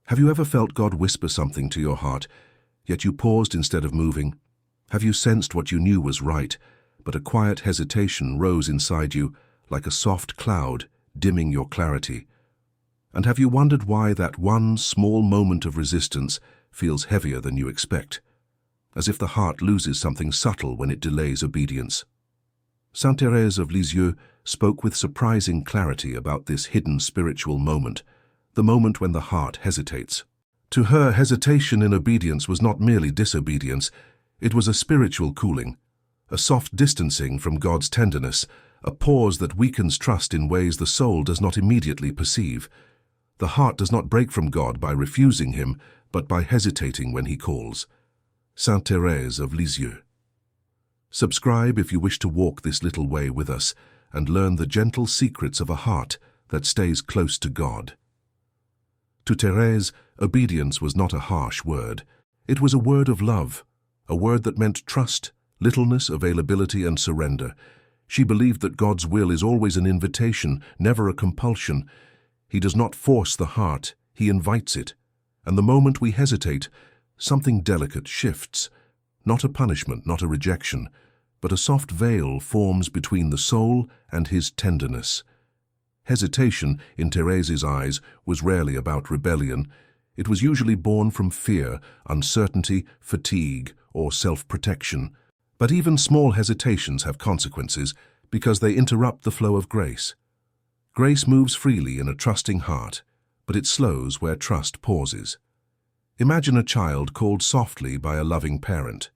Have you ever felt God whisper something to your heart, yet you paused instead of moving? Have you sensed what you knew was right, but a quiet hesitation rose inside you like a soft cloud, dimming your clarity? And have you wondered why that one small moment of resistance feels heavier than you expect, as if the heart loses something subtle when it delays obedience? Saint Thérèse of Lisieux spoke with surprising clarity about this hidden spiritual moment, the moment when the heart hesitates. To her, hesitation in obedience was not merely disobedience, it was a spiritual cooling, a soft distancing from God's tenderness, a pause that weakens trust in ways the soul does not immediately perceive. The heart does not break from God by refusing Him, but by hesitating when He calls. Saint Thérèse of Lisieux. Subscribe if you wish to walk this little way with us and learn the gentle secrets of a heart that stays close to God. To Thérèse, obedience was not a harsh word. It was a word of love, a word that meant trust, littleness, availability, and surrender. She believed that God's will is always an invitation, never a compulsion. He does not force the heart, He invites it. And the moment we hesitate, something delicate shifts. Not a punishment, not a rejection, but a soft veil forms between the soul and His tenderness. Hesitation, in Thérèse's eyes, was rarely about rebellion. It was usually born from fear, uncertainty, fatigue, or self-protection. But even small hesitations have consequences because they interrupt the flow of grace. Grace moves freely in a trusting heart, but it slows where trust pauses. Imagine a child called softly by a loving parent.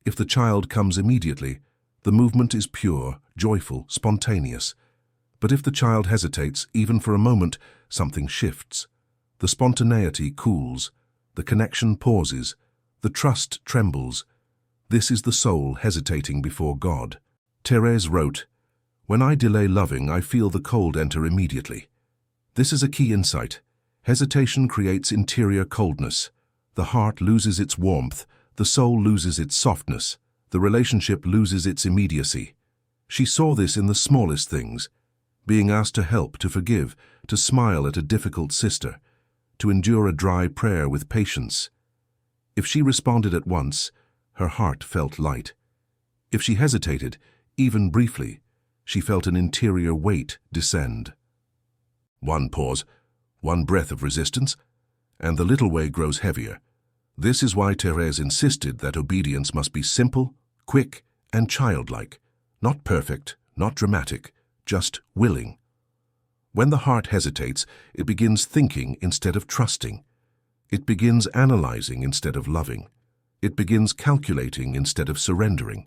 If the child comes immediately, the movement is pure, joyful, spontaneous. But if the child hesitates, even for a moment, something shifts. The spontaneity cools, the connection pauses, the trust trembles. This is the soul hesitating before God. Thérèse wrote, "When I delay loving, I feel the cold enter immediately." This is a key insight. Hesitation creates interior coldness. The heart loses its warmth, the soul loses its softness, the relationship loses its immediacy. She saw this in the smallest things: being asked to help, to forgive, to smile at a difficult sister, to endure a dry prayer with patience. If she responded at once, her heart felt light. If she hesitated, even briefly, she felt an interior weight descend. One pause, one breath of resistance, and the little way grows heavier. This is why Thérèse insisted that obedience must be simple, quick, and childlike, not perfect, not dramatic, just willing. When the heart hesitates, it begins thinking instead of trusting. It begins analyzing instead of loving. It begins calculating instead of surrendering.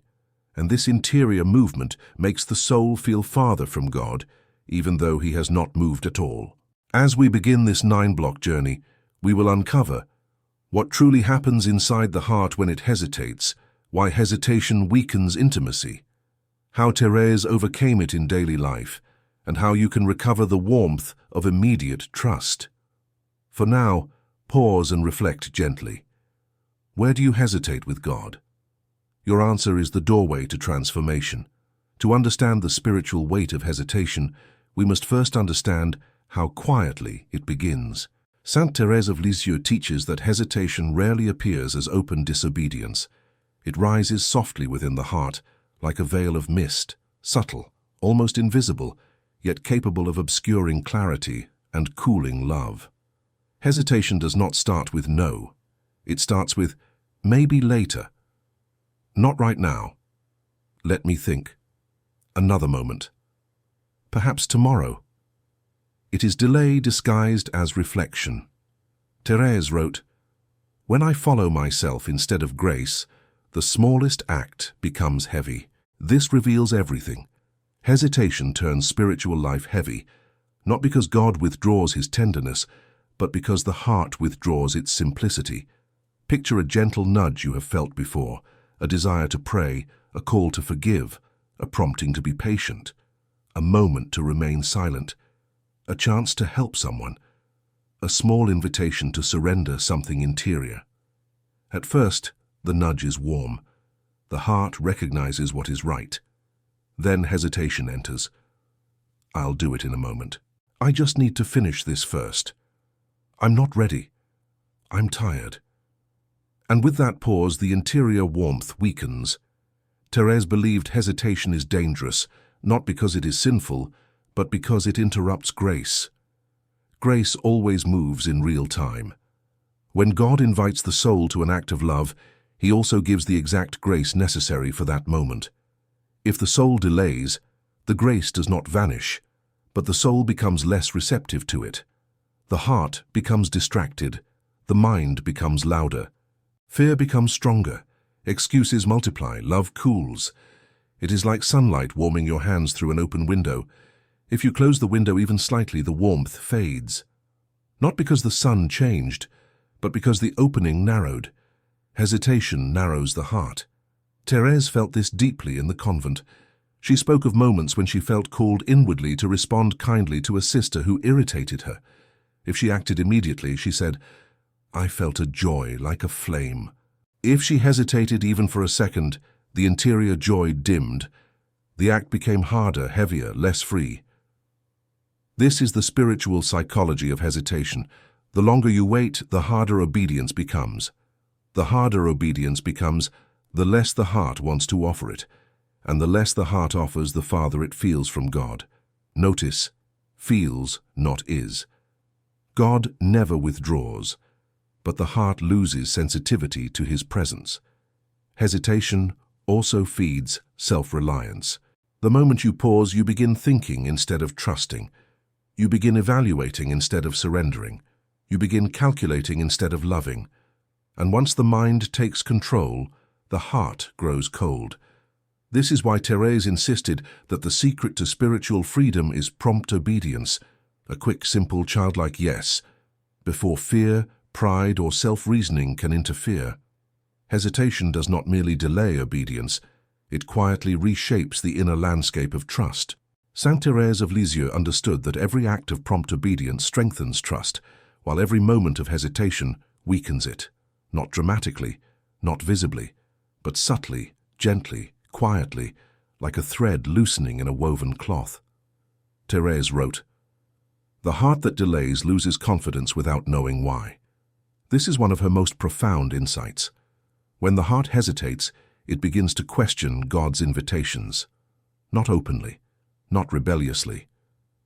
And this interior movement makes the soul feel farther from God, even though He has not moved at all. As we begin this 9-block journey, we will uncover what truly happens inside the heart when it hesitates, why hesitation weakens intimacy, how Thérèse overcame it in daily life, and how you can recover the warmth of immediate trust. For now, pause and reflect gently. Where do you hesitate with God? Your answer is the doorway to transformation. To understand the spiritual weight of hesitation, we must first understand how quietly it begins. Saint Thérèse of Lisieux teaches that hesitation rarely appears as open disobedience. It rises softly within the heart, like a veil of mist, subtle, almost invisible, yet capable of obscuring clarity and cooling love. Hesitation does not start with no. It starts with maybe later. Not right now. Let me think. Another moment. Perhaps tomorrow. It is delay disguised as reflection. Thérèse wrote, "When I follow myself instead of grace, the smallest act becomes heavy." This reveals everything. Hesitation turns spiritual life heavy, not because God withdraws His tenderness, but because the heart withdraws its simplicity. Picture a gentle nudge you have felt before, a desire to pray, a call to forgive, a prompting to be patient, a moment to remain silent, a chance to help someone, a small invitation to surrender something interior. At first, the nudge is warm. The heart recognizes what is right. Then hesitation enters. I'll do it in a moment. I just need to finish this first. I'm not ready. I'm tired. And with that pause, the interior warmth weakens. Thérèse believed hesitation is dangerous, not because it is sinful, but because it interrupts grace. Grace always moves in real time. When God invites the soul to an act of love, He also gives the exact grace necessary for that moment. If the soul delays, the grace does not vanish, but the soul becomes less receptive to it. The heart becomes distracted, the mind becomes louder. Fear becomes stronger, excuses multiply, love cools. It is like sunlight warming your hands through an open window. If you close the window even slightly, the warmth fades. Not because the sun changed, but because the opening narrowed. Hesitation narrows the heart. Thérèse felt this deeply in the convent. She spoke of moments when she felt called inwardly to respond kindly to a sister who irritated her. If she acted immediately, she said, "I felt a joy like a flame." If she hesitated even for a second, the interior joy dimmed. The act became harder, heavier, less free. This is the spiritual psychology of hesitation. The longer you wait, the harder obedience becomes. The harder obedience becomes, the less the heart wants to offer it, and the less the heart offers, the farther it feels from God. Notice, feels, not is. God never withdraws, but the heart loses sensitivity to His presence. Hesitation also feeds self-reliance. The moment you pause, you begin thinking instead of trusting. You begin evaluating instead of surrendering. You begin calculating instead of loving. And once the mind takes control, the heart grows cold. This is why Thérèse insisted that the secret to spiritual freedom is prompt obedience, a quick, simple, childlike yes, before fear, pride, or self-reasoning can interfere. Hesitation does not merely delay obedience, it quietly reshapes the inner landscape of trust. Saint Thérèse of Lisieux understood that every act of prompt obedience strengthens trust, while every moment of hesitation weakens it, not dramatically, not visibly, but subtly, gently, quietly, like a thread loosening in a woven cloth. Thérèse wrote, "The heart that delays loses confidence without knowing why." This is one of her most profound insights. When the heart hesitates, it begins to question God's invitations, not openly, not rebelliously,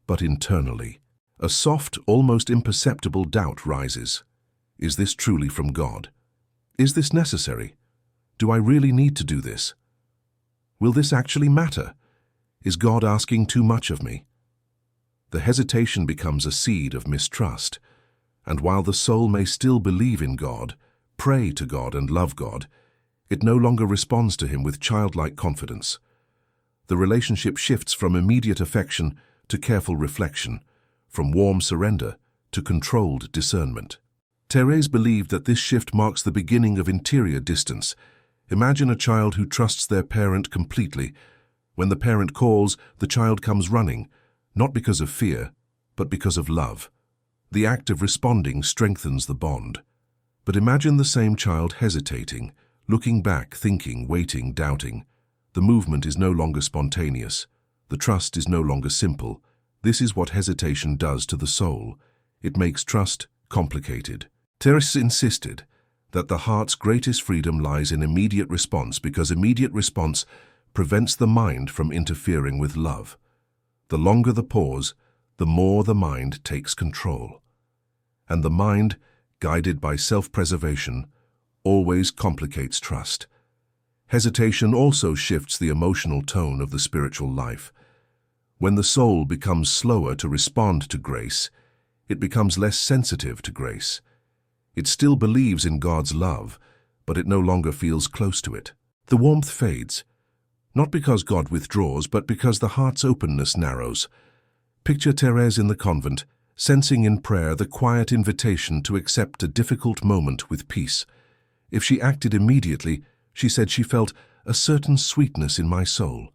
but internally. A soft, almost imperceptible doubt rises. Is this truly from God? Is this necessary? Do I really need to do this? Will this actually matter? Is God asking too much of me? The hesitation becomes a seed of mistrust, and while the soul may still believe in God, pray to God and love God, it no longer responds to Him with childlike confidence. The relationship shifts from immediate affection to careful reflection, from warm surrender to controlled discernment. Thérèse believed that this shift marks the beginning of interior distance. Imagine a child who trusts their parent completely. When the parent calls, the child comes running, not because of fear, but because of love. The act of responding strengthens the bond. But imagine the same child hesitating, looking back, thinking, waiting, doubting. The movement is no longer spontaneous. The trust is no longer simple. This is what hesitation does to the soul. It makes trust complicated. Thérèse insisted that the heart's greatest freedom lies in immediate response, because immediate response prevents the mind from interfering with love. The longer the pause, the more the mind takes control. And the mind, guided by self-preservation, always complicates trust. Hesitation also shifts the emotional tone of the spiritual life. When the soul becomes slower to respond to grace, it becomes less sensitive to grace. It still believes in God's love, but it no longer feels close to it. The warmth fades, not because God withdraws, but because the heart's openness narrows. Picture Thérèse in the convent, sensing in prayer the quiet invitation to accept a difficult moment with peace. If she acted immediately, she said she felt a certain sweetness in my soul.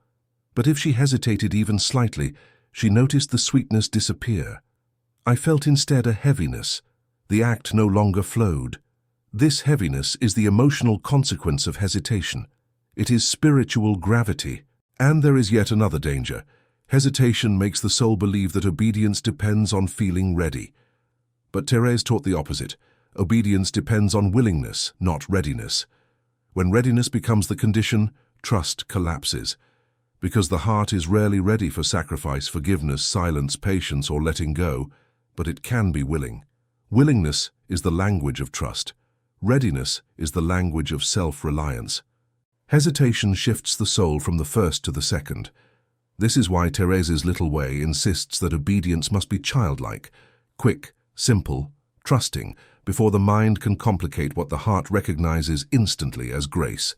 But if she hesitated even slightly, she noticed the sweetness disappear. I felt instead a heaviness. The act no longer flowed. This heaviness is the emotional consequence of hesitation. It is spiritual gravity. And there is yet another danger. Hesitation makes the soul believe that obedience depends on feeling ready. But Thérèse taught the opposite. Obedience depends on willingness, not readiness. When readiness becomes the condition, trust collapses. Because the heart is rarely ready for sacrifice, forgiveness, silence, patience, or letting go, but it can be willing. Willingness is the language of trust. Readiness is the language of self-reliance. Hesitation shifts the soul from the first to the second. This is why Thérèse's little way insists that obedience must be childlike, quick, simple, trusting, before the mind can complicate what the heart recognizes instantly as grace.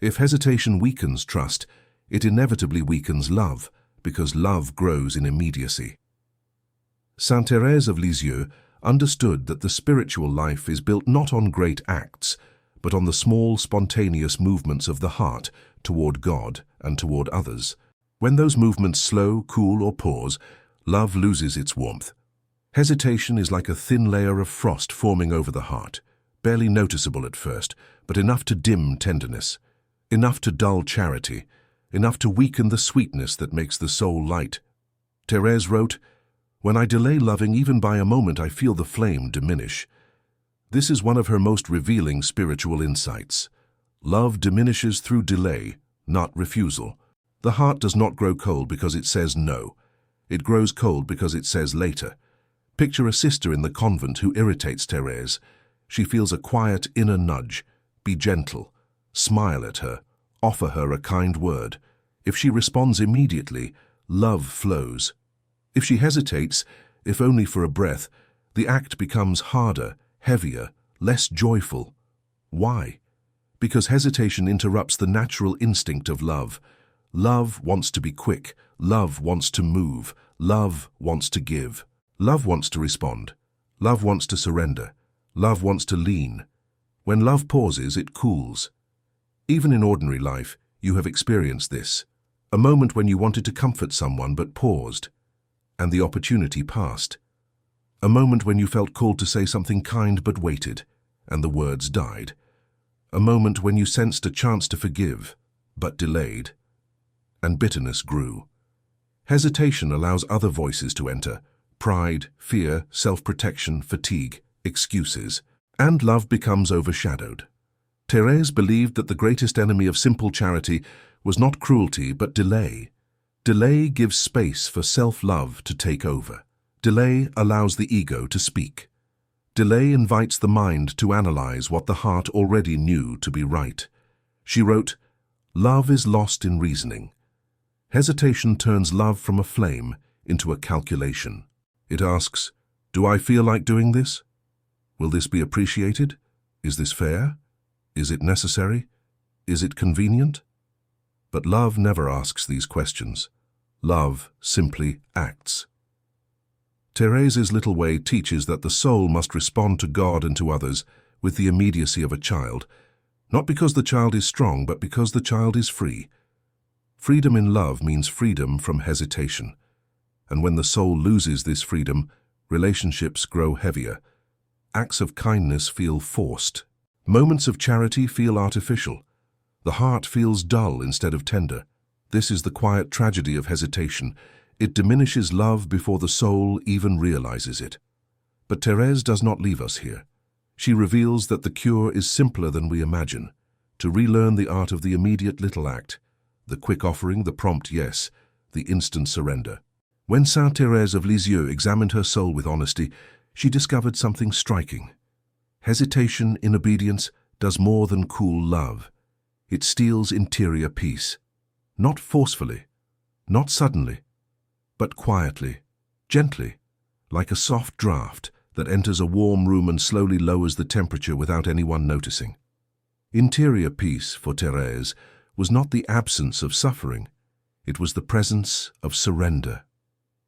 If hesitation weakens trust, it inevitably weakens love, because love grows in immediacy. Saint Thérèse of Lisieux understood that the spiritual life is built not on great acts, but on the small, spontaneous movements of the heart toward God and toward others. When those movements slow, cool, or pause, love loses its warmth. Hesitation is like a thin layer of frost forming over the heart, barely noticeable at first, but enough to dim tenderness, enough to dull charity, enough to weaken the sweetness that makes the soul light. Thérèse wrote, "When I delay loving even by a moment, I feel the flame diminish." This is one of her most revealing spiritual insights. Love diminishes through delay, not refusal. The heart does not grow cold because it says no. It grows cold because it says later. Picture a sister in the convent who irritates Thérèse. She feels a quiet inner nudge. Be gentle. Smile at her. Offer her a kind word. If she responds immediately, love flows. If she hesitates, if only for a breath, the act becomes harder, heavier, less joyful. Why? Because hesitation interrupts the natural instinct of love. Love wants to be quick. Love wants to move. Love wants to give. Love wants to respond. Love wants to surrender. Love wants to lean. When love pauses, it cools. Even in ordinary life, you have experienced this. A moment when you wanted to comfort someone but paused, and the opportunity passed. A moment when you felt called to say something kind but waited, and the words died. A moment when you sensed a chance to forgive, but delayed, and bitterness grew. Hesitation allows other voices to enter: pride, fear, self-protection, fatigue, excuses, and love becomes overshadowed. Thérèse believed that the greatest enemy of simple charity was not cruelty but delay. Delay gives space for self-love to take over. Delay allows the ego to speak. Delay invites the mind to analyze what the heart already knew to be right. She wrote, "Love is lost in reasoning. Hesitation turns love from a flame into a calculation. It asks, do I feel like doing this? Will this be appreciated? Is this fair? Is it necessary? Is it convenient?" But love never asks these questions. Love simply acts. Thérèse's little way teaches that the soul must respond to God and to others with the immediacy of a child, not because the child is strong, but because the child is free. Freedom in love means freedom from hesitation. And when the soul loses this freedom, relationships grow heavier. Acts of kindness feel forced. Moments of charity feel artificial. The heart feels dull instead of tender. This is the quiet tragedy of hesitation. It diminishes love before the soul even realizes it. But Thérèse does not leave us here. She reveals that the cure is simpler than we imagine. To relearn the art of the immediate little act, the quick offering, the prompt yes, the instant surrender. When Saint Thérèse of Lisieux examined her soul with honesty, she discovered something striking. Hesitation in obedience does more than cool love. It steals interior peace. Not forcefully, not suddenly, but quietly, gently, like a soft draft that enters a warm room and slowly lowers the temperature without anyone noticing. Interior peace, for Thérèse, was not the absence of suffering. It was the presence of surrender.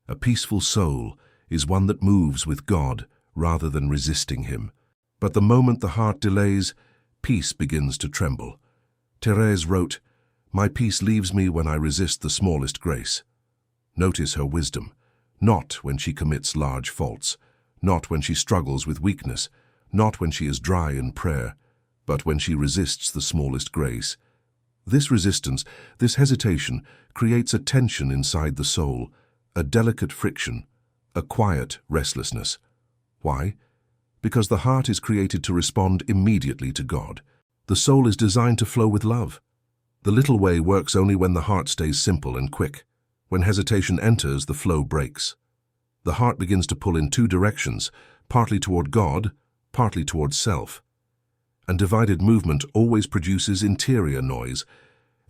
A peaceful soul is one that moves with God rather than resisting Him. But the moment the heart delays, peace begins to tremble. Thérèse wrote, "My peace leaves me when I resist the smallest grace." Notice her wisdom, not when she commits large faults, not when she struggles with weakness, not when she is dry in prayer, but when she resists the smallest grace. This resistance, this hesitation, creates a tension inside the soul, a delicate friction, a quiet restlessness. Why? Because the heart is created to respond immediately to God. The soul is designed to flow with love. The little way works only when the heart stays simple and quick. When hesitation enters, the flow breaks. The heart begins to pull in two directions, partly toward God, partly towards self. And divided movement always produces interior noise.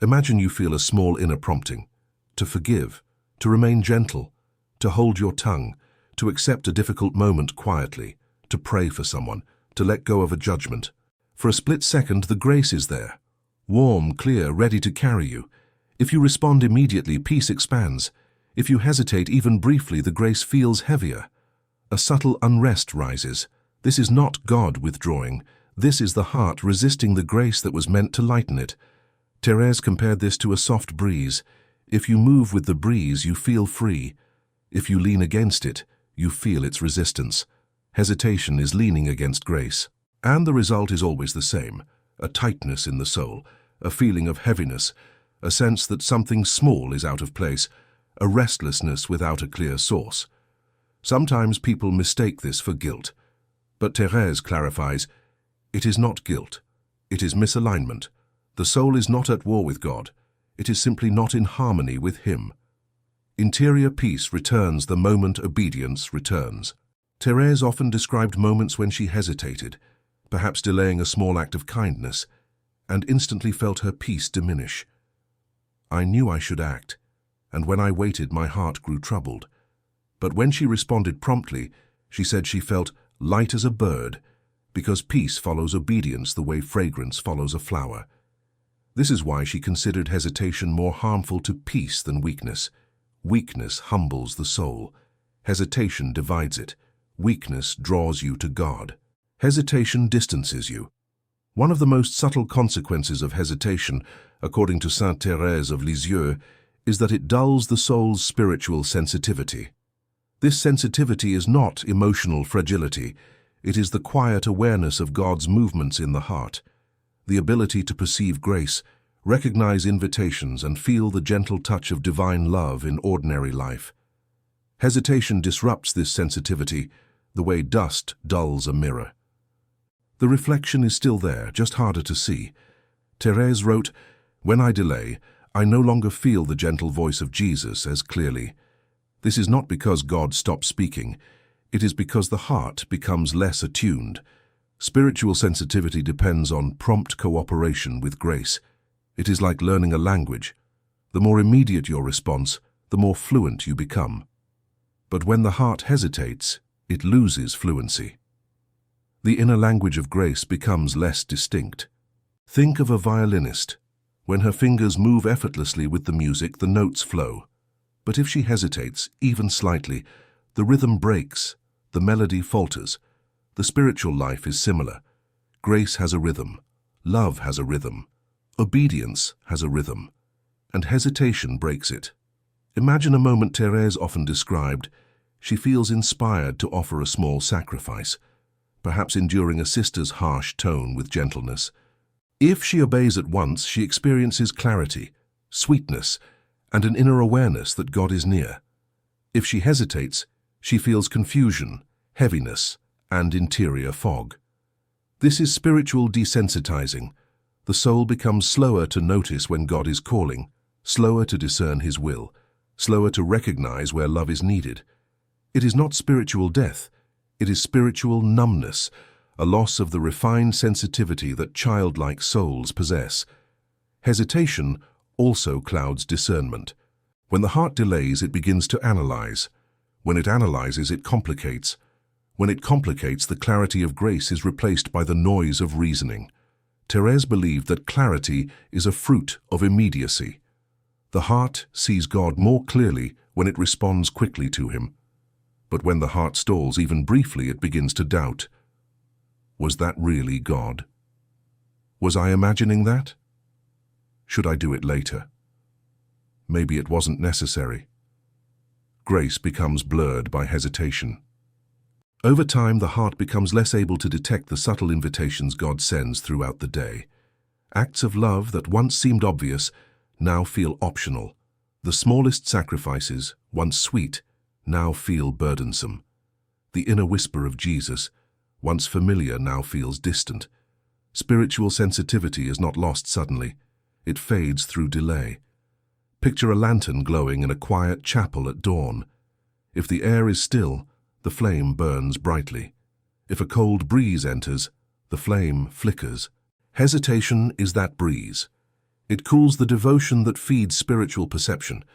Imagine you feel a small inner prompting. To forgive, to remain gentle, to hold your tongue, to accept a difficult moment quietly, to pray for someone, to let go of a judgment. For a split second, the grace is there. Warm, clear, ready to carry you. If you respond immediately, peace expands. If you hesitate even briefly, the grace feels heavier. A subtle unrest rises. This is not God withdrawing. This is the heart resisting the grace that was meant to lighten it. Thérèse compared this to a soft breeze. If you move with the breeze, you feel free. If you lean against it, you feel its resistance. Hesitation is leaning against grace. And the result is always the same. A tightness in the soul, a feeling of heaviness, a sense that something small is out of place, a restlessness without a clear source. Sometimes people mistake this for guilt. But Thérèse clarifies, it is not guilt. It is misalignment. The soul is not at war with God. It is simply not in harmony with Him. Interior peace returns the moment obedience returns. Thérèse often described moments when she hesitated, perhaps delaying a small act of kindness, and instantly felt her peace diminish. I knew I should act, and when I waited, my heart grew troubled. But when she responded promptly, she said she felt light as a bird, because peace follows obedience the way fragrance follows a flower. This is why she considered hesitation more harmful to peace than weakness. Weakness humbles the soul. Hesitation divides it. Weakness draws you to God. Hesitation distances you. One of the most subtle consequences of hesitation, according to Saint Thérèse of Lisieux, is that it dulls the soul's spiritual sensitivity. This sensitivity is not emotional fragility. It is the quiet awareness of God's movements in the heart, the ability to perceive grace, recognize invitations, and feel the gentle touch of divine love in ordinary life. Hesitation disrupts this sensitivity, the way dust dulls a mirror. The reflection is still there, just harder to see. Thérèse wrote, "When I delay, I no longer feel the gentle voice of Jesus as clearly. This is not because God stops speaking. It is because the heart becomes less attuned. Spiritual sensitivity depends on prompt cooperation with grace. It is like learning a language. The more immediate your response, the more fluent you become. But when the heart hesitates, it loses fluency. The inner language of grace becomes less distinct. Think of a violinist. When her fingers move effortlessly with the music, the notes flow. But if she hesitates, even slightly, the rhythm breaks, the melody falters. The spiritual life is similar. Grace has a rhythm. Love has a rhythm. Obedience has a rhythm. And hesitation breaks it. Imagine a moment Thérèse often described. She feels inspired to offer a small sacrifice, perhaps enduring a sister's harsh tone with gentleness. If she obeys at once, she experiences clarity, sweetness, and an inner awareness that God is near. If she hesitates, she feels confusion, heaviness, and interior fog. This is spiritual desensitizing. The soul becomes slower to notice when God is calling, slower to discern His will, slower to recognize where love is needed. It is not spiritual death. It is spiritual numbness, a loss of the refined sensitivity that childlike souls possess. Hesitation also clouds discernment. When the heart delays, it begins to analyze. When it analyzes, it complicates. When it complicates, the clarity of grace is replaced by the noise of reasoning. Thérèse believed that clarity is a fruit of immediacy. The heart sees God more clearly when it responds quickly to Him. But when the heart stalls even briefly, it begins to doubt. Was that really God? Was I imagining that? Should I do it later? Maybe it wasn't necessary. Grace becomes blurred by hesitation. Over time, the heart becomes less able to detect the subtle invitations God sends throughout the day. Acts of love that once seemed obvious now feel optional. The smallest sacrifices, once sweet, now feel burdensome. The inner whisper of Jesus, once familiar now feels distant. Spiritual sensitivity is not lost suddenly. It fades through delay. Picture a lantern glowing in a quiet chapel at dawn. If the air is still, the flame burns brightly. If a cold breeze enters, the flame flickers. Hesitation is that breeze. It cools the devotion that feeds spiritual perception.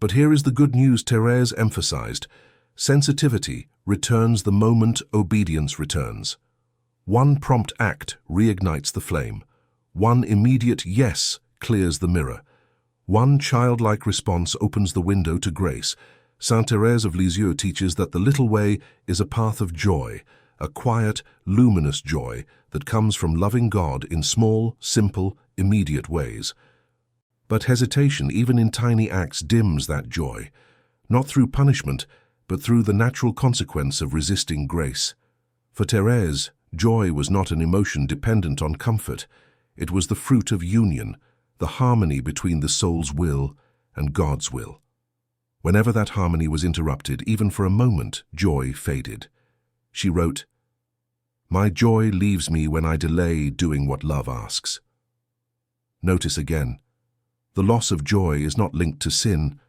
But here is the good news Thérèse emphasized. Sensitivity returns the moment obedience returns. One prompt act reignites the flame. One immediate yes clears the mirror. One childlike response opens the window to grace. Saint Thérèse of Lisieux teaches that the little way is a path of joy, a quiet, luminous joy that comes from loving God in small, simple, immediate ways. But hesitation, even in tiny acts, dims that joy, not through punishment, but through the natural consequence of resisting grace. For Thérèse, joy was not an emotion dependent on comfort. It was the fruit of union, the harmony between the soul's will and God's will. Whenever that harmony was interrupted, even for a moment, joy faded. She wrote, "My joy leaves me when I delay doing what love asks." Notice again, the loss of joy is not linked to sin,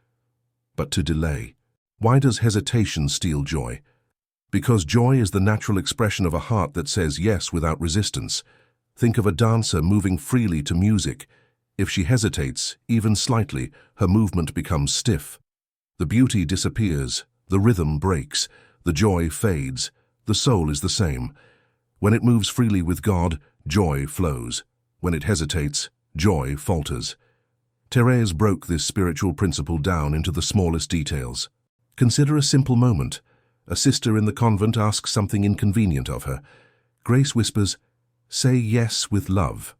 but to delay. Why does hesitation steal joy? Because joy is the natural expression of a heart that says yes without resistance. Think of a dancer moving freely to music. If she hesitates, even slightly, her movement becomes stiff. The beauty disappears, the rhythm breaks, the joy fades. The soul is the same. When it moves freely with God, joy flows. When it hesitates, joy falters. Thérèse broke this spiritual principle down into the smallest details. Consider a simple moment. A sister in the convent asks something inconvenient of her. Grace whispers, "Say yes with love."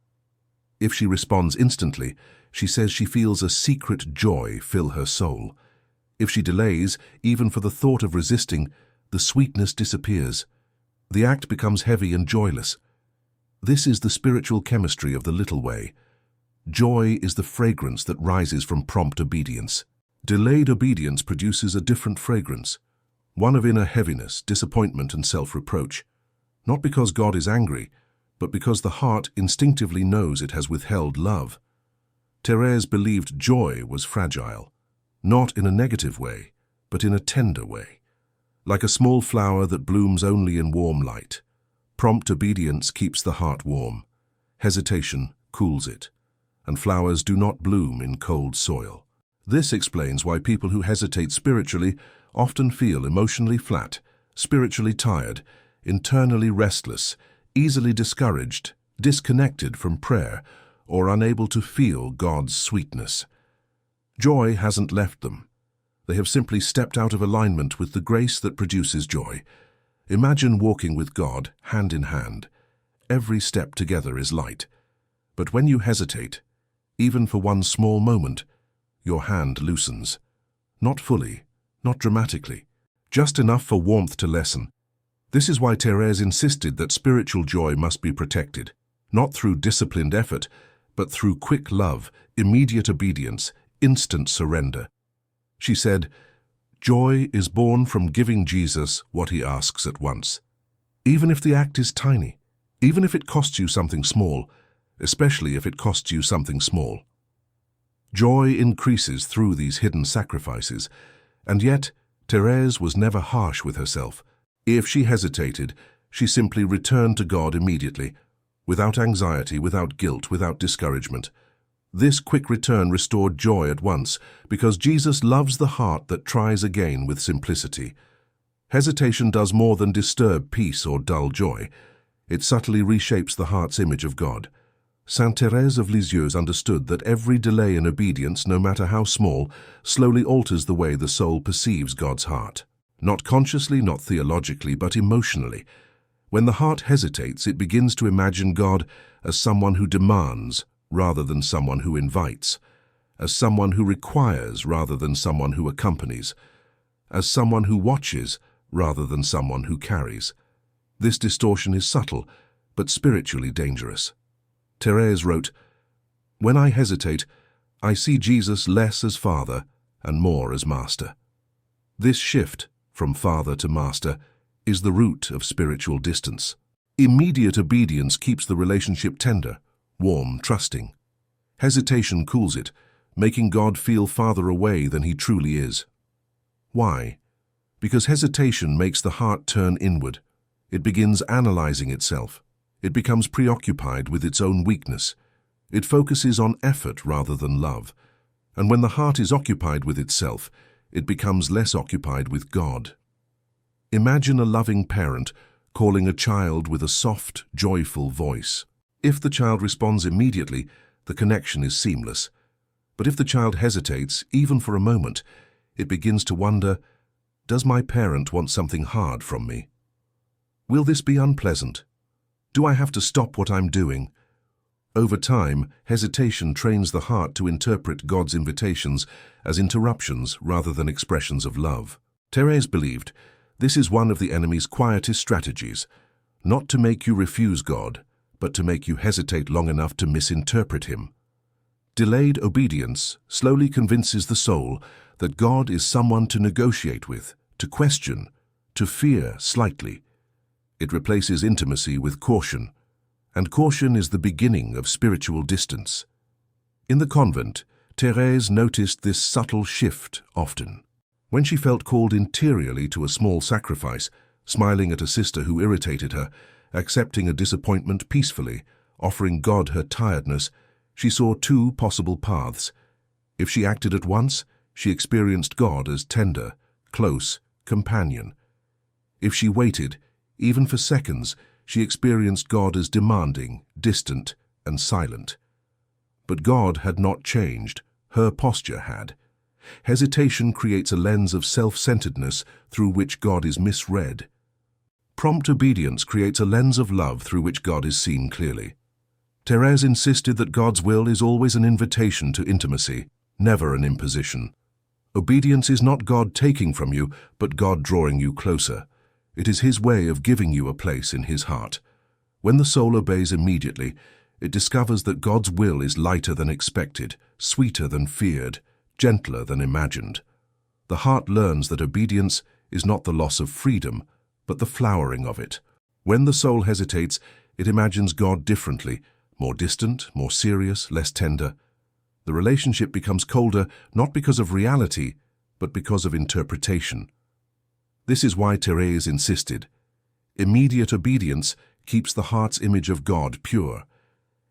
If she responds instantly, she says she feels a secret joy fill her soul. If she delays, even for the thought of resisting, the sweetness disappears. The act becomes heavy and joyless. This is the spiritual chemistry of the little way. Joy is the fragrance that rises from prompt obedience. Delayed obedience produces a different fragrance, one of inner heaviness, disappointment, and self-reproach. Not because God is angry, but because the heart instinctively knows it has withheld love. Thérèse believed joy was fragile, not in a negative way, but in a tender way. Like a small flower that blooms only in warm light. Prompt obedience keeps the heart warm. Hesitation cools it. And flowers do not bloom in cold soil. This explains why people who hesitate spiritually often feel emotionally flat, spiritually tired, internally restless, easily discouraged, disconnected from prayer, or unable to feel God's sweetness. Joy hasn't left them. They have simply stepped out of alignment with the grace that produces joy. Imagine walking with God, hand in hand. Every step together is light. But when you hesitate, even for one small moment, your hand loosens. Not fully, not dramatically, just enough for warmth to lessen. This is why Thérèse insisted that spiritual joy must be protected, not through disciplined effort, but through quick love, immediate obedience, instant surrender. She said, "Joy is born from giving Jesus what he asks at once. Even if the act is tiny, even if it costs you something small, especially if it costs you something small." Joy increases through these hidden sacrifices, and yet Thérèse was never harsh with herself. If she hesitated, she simply returned to God immediately, without anxiety, without guilt, without discouragement. This quick return restored joy at once, because Jesus loves the heart that tries again with simplicity. Hesitation does more than disturb peace or dull joy. It subtly reshapes the heart's image of God. Saint Thérèse of Lisieux understood that every delay in obedience, no matter how small, slowly alters the way the soul perceives God's heart. Not consciously, not theologically, but emotionally. When the heart hesitates, it begins to imagine God as someone who demands, rather than someone who invites, as someone who requires rather than someone who accompanies, as someone who watches rather than someone who carries. This distortion is subtle, but spiritually dangerous. Thérèse wrote, "When I hesitate, I see Jesus less as Father and more as Master." This shift from Father to Master is the root of spiritual distance. Immediate obedience keeps the relationship tender, warm, trusting. Hesitation cools it, making God feel farther away than he truly is. Why? Because hesitation makes the heart turn inward. It begins analyzing itself. It becomes preoccupied with its own weakness. It focuses on effort rather than love. And when the heart is occupied with itself, it becomes less occupied with God. Imagine a loving parent calling a child with a soft, joyful voice. If the child responds immediately, the connection is seamless. But if the child hesitates, even for a moment, it begins to wonder, does my parent want something hard from me? Will this be unpleasant? Do I have to stop what I'm doing? Over time, hesitation trains the heart to interpret God's invitations as interruptions rather than expressions of love. Thérèse believed this is one of the enemy's quietest strategies, not to make you refuse God, but to make you hesitate long enough to misinterpret him. Delayed obedience slowly convinces the soul that God is someone to negotiate with, to question, to fear slightly. It replaces intimacy with caution, and caution is the beginning of spiritual distance. In the convent, Thérèse noticed this subtle shift often. When she felt called interiorly to a small sacrifice, smiling at a sister who irritated her, accepting a disappointment peacefully, offering God her tiredness, she saw two possible paths. If she acted at once, she experienced God as tender, close, companion. If she waited, even for seconds, she experienced God as demanding, distant, and silent. But God had not changed, her posture had. Hesitation creates a lens of self-centeredness through which God is misread. Prompt obedience creates a lens of love through which God is seen clearly. Thérèse insisted that God's will is always an invitation to intimacy, never an imposition. Obedience is not God taking from you, but God drawing you closer. It is his way of giving you a place in his heart. When the soul obeys immediately, it discovers that God's will is lighter than expected, sweeter than feared, gentler than imagined. The heart learns that obedience is not the loss of freedom, but the flowering of it. When the soul hesitates, it imagines God differently, more distant, more serious, less tender. The relationship becomes colder not because of reality, but because of interpretation. This is why Thérèse insisted. Immediate obedience keeps the heart's image of God pure.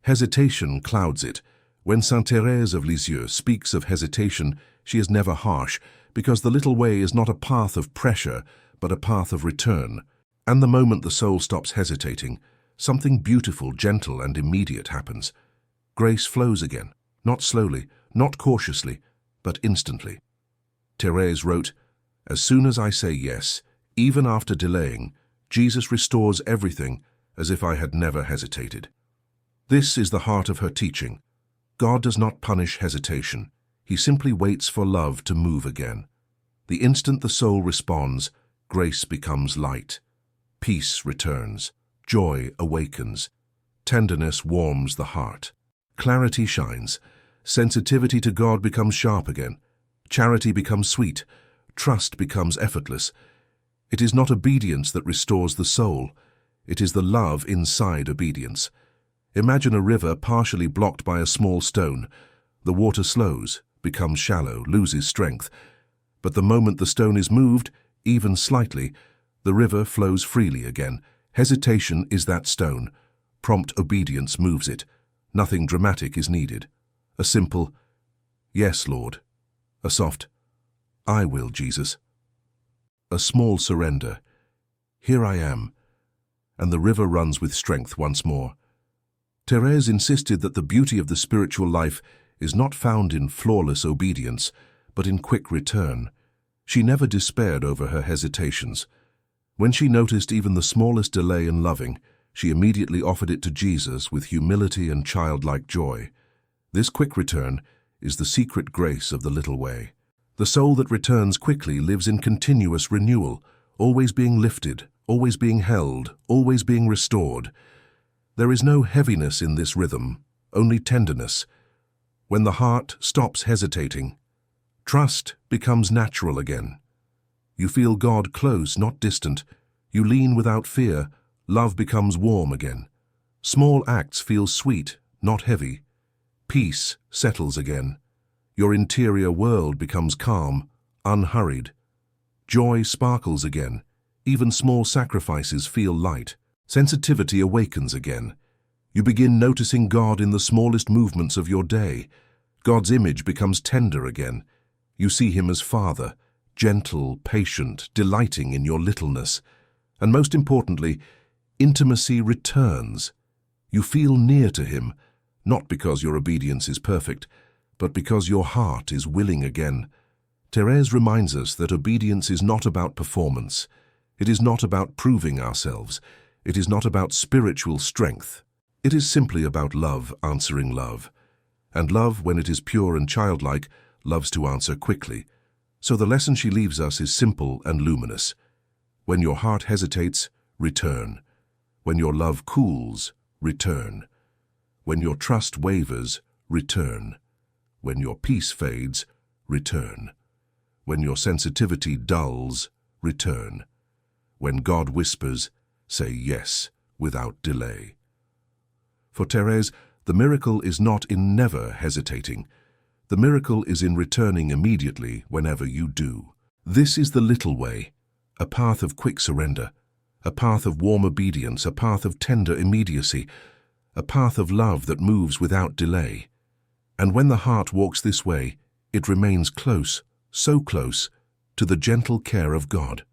Hesitation clouds it. When Saint Thérèse of Lisieux speaks of hesitation, she is never harsh, because the little way is not a path of pressure, but a path of return. And the moment the soul stops hesitating, something beautiful, gentle, and immediate happens. Grace flows again, not slowly, not cautiously, but instantly. Thérèse wrote, "As soon as I say yes, even after delaying, Jesus restores everything as if I had never hesitated." This is the heart of her teaching. God does not punish hesitation. He simply waits for love to move again. The instant the soul responds, grace becomes light. Peace returns. Joy awakens. Tenderness warms the heart. Clarity shines. Sensitivity to God becomes sharp again. Charity becomes sweet. Trust becomes effortless. It is not obedience that restores the soul. It is the love inside obedience. Imagine a river partially blocked by a small stone. The water slows, becomes shallow, loses strength. But the moment the stone is moved, even slightly, the river flows freely again. Hesitation is that stone. Prompt obedience moves it. Nothing dramatic is needed. A simple, "Yes, Lord." A soft, "I will, Jesus." A small surrender. "Here I am." And the river runs with strength once more. Thérèse insisted that the beauty of the spiritual life is not found in flawless obedience, but in quick return. She never despaired over her hesitations. When she noticed even the smallest delay in loving, she immediately offered it to Jesus with humility and childlike joy. This quick return is the secret grace of the little way. The soul that returns quickly lives in continuous renewal, always being lifted, always being held, always being restored. There is no heaviness in this rhythm, only tenderness. When the heart stops hesitating, trust becomes natural again. You feel God close, not distant. You lean without fear, Love becomes warm again. Small acts feel sweet, not heavy. Peace settles again. Your interior world becomes calm, unhurried. Joy sparkles again. Even small sacrifices feel light. Sensitivity awakens again. You begin noticing God in the smallest movements of your day. God's image becomes tender again. You see him as Father, gentle, patient, delighting in your littleness. And most importantly, intimacy returns. You feel near to him, not because your obedience is perfect, but because your heart is willing again. Thérèse reminds us that obedience is not about performance. It is not about proving ourselves. It is not about spiritual strength. It is simply about love answering love. And love, when it is pure and childlike, loves to answer quickly. So the lesson she leaves us is simple and luminous. When your heart hesitates, return. When your love cools, return. When your trust wavers, return. When your peace fades, return. When your sensitivity dulls, return. When God whispers, say yes without delay. For Thérèse, the miracle is not in never hesitating. The miracle is in returning immediately whenever you do. This is the little way, a path of quick surrender, a path of warm obedience, a path of tender immediacy, a path of love that moves without delay. And when the heart walks this way, it remains close, so close, to the gentle care of God.